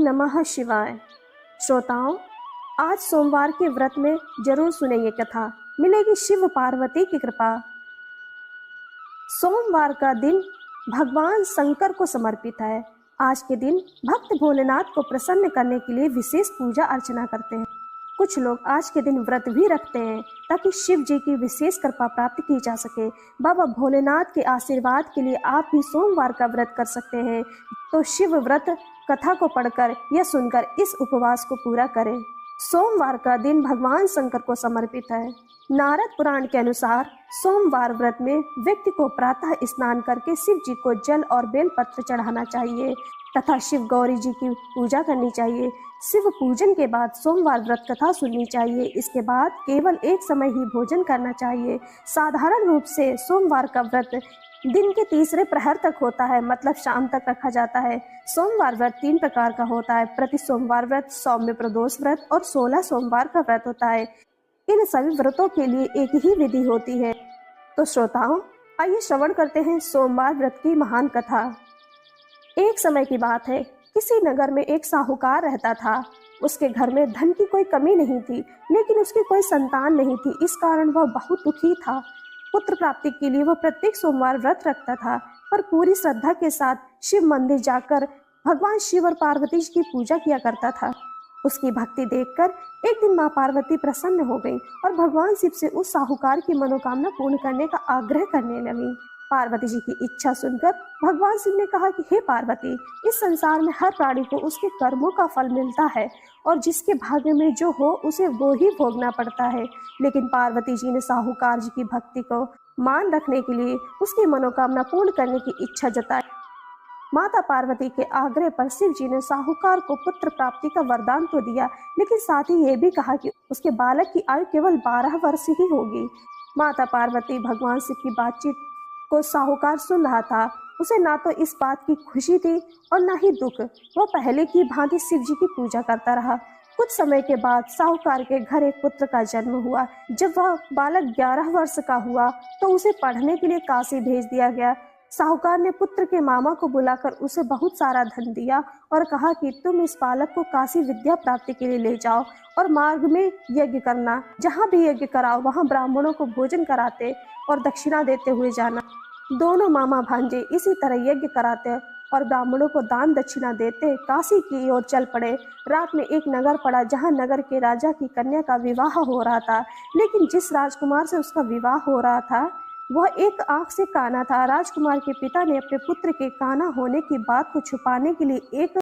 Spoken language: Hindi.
नमः शिवाय। श्रोताओं, आज सोमवार के व्रत में जरूर सुने ये कथा, मिलेगी शिव पार्वती की कृपा। सोमवार का दिन भगवान शंकर को समर्पित है। आज के दिन भक्त भोलेनाथ को प्रसन्न करने के लिए विशेष पूजा अर्चना करते हैं। कुछ लोग आज के दिन व्रत भी रखते हैं ताकि शिव जी की विशेष कृपा प्राप्त की जा सके। बाबा भोलेनाथ के आशीर्वाद के लिए आप भी सोमवार का व्रत कर सकते हैं। तो शिव व्रत कथा को पढ़कर या सुनकर इस उपवास को पूरा करें। सोमवार का दिन भगवान शंकर को समर्पित है। नारद पुराण के अनुसार सोमवार व्रत में व्यक्ति को प्रातः स्नान करके शिव जी को जल और बेलपत्र चढ़ाना चाहिए तथा शिव गौरी जी की पूजा करनी चाहिए। शिव पूजन के बाद सोमवार व्रत कथा सुननी चाहिए। इसके बाद केवल एक समय ही भोजन करना चाहिए। साधारण रूप से सोमवार का व्रत दिन के तीसरे प्रहर तक होता है, मतलब शाम तक रखा जाता है। सोमवार व्रत 3 प्रकार का होता है: प्रति सोमवार व्रत, सौम्य प्रदोष व्रत और 16 सोमवार का व्रत होता है। इन सभी व्रतों के लिए एक ही विधि होती है। तो श्रोताओं, आइए श्रवण करते हैं सोमवार व्रत की महान कथा। एक समय की बात है, किसी नगर में एक साहूकार रहता था। उसके घर में धन की कोई कमी नहीं थी, लेकिन उसकी कोई संतान नहीं थी। इस कारण वह बहुत दुखी था। पुत्र प्राप्ति के लिए वह प्रत्येक सोमवार व्रत रखता था, पर पूरी श्रद्धा के साथ शिव मंदिर जाकर भगवान शिव और पार्वती जी की पूजा किया करता था। उसकी भक्ति देखकर एक दिन माँ पार्वती प्रसन्न हो गई और भगवान शिव से उस साहूकार की मनोकामना पूर्ण करने का आग्रह करने लगी। पार्वती जी की इच्छा सुनकर भगवान शिव ने कहा कि हे पार्वती, इस संसार में हर प्राणी को उसके कर्मों का फल मिलता है और जिसके भाग्य में जो हो उसे वो ही भोगना पड़ता है। लेकिन पार्वती जी ने साहूकार जी की भक्ति को मान रखने के लिए उसकी मनोकामना पूर्ण करने की इच्छा जताई। माता पार्वती के आग्रह पर शिव जी ने साहूकार को पुत्र प्राप्ति का वरदान तो दिया, लेकिन साथ ही ये भी कहा कि उसके बालक की आयु केवल 12 वर्ष ही होगी। माता पार्वती भगवान शिव की बातचीत को साहूकार सुन रहा था। उसे ना तो इस बात की खुशी थी और ना ही दुख। वह पहले की भांति शिव जी की पूजा करता रहा। कुछ समय के बाद साहूकार के घर एक पुत्र का जन्म हुआ। जब वह बालक 11 वर्ष का हुआ तो उसे पढ़ने के लिए काशी भेज दिया गया। साहूकार ने पुत्र के मामा को बुलाकर उसे बहुत सारा धन दिया और कहा कि तुम इस बालक को काशी विद्या प्राप्ति के लिए ले जाओ और मार्ग में यज्ञ करना। जहाँ भी यज्ञ कराओ वहाँ ब्राह्मणों को भोजन कराते और दक्षिणा देते हुए जाना। दोनों मामा भांजे इसी तरह यज्ञ कराते और ब्राह्मणों को दान दक्षिणा देते काशी की ओर चल पड़े। रात में एक नगर पड़ा जहाँ नगर के राजा की कन्या का विवाह हो रहा था, लेकिन जिस राजकुमार से उसका विवाह हो रहा था वह एक आंख से काना था। राजकुमार के पिता ने अपने पुत्र के काना होने की बात को छुपाने के लिए एक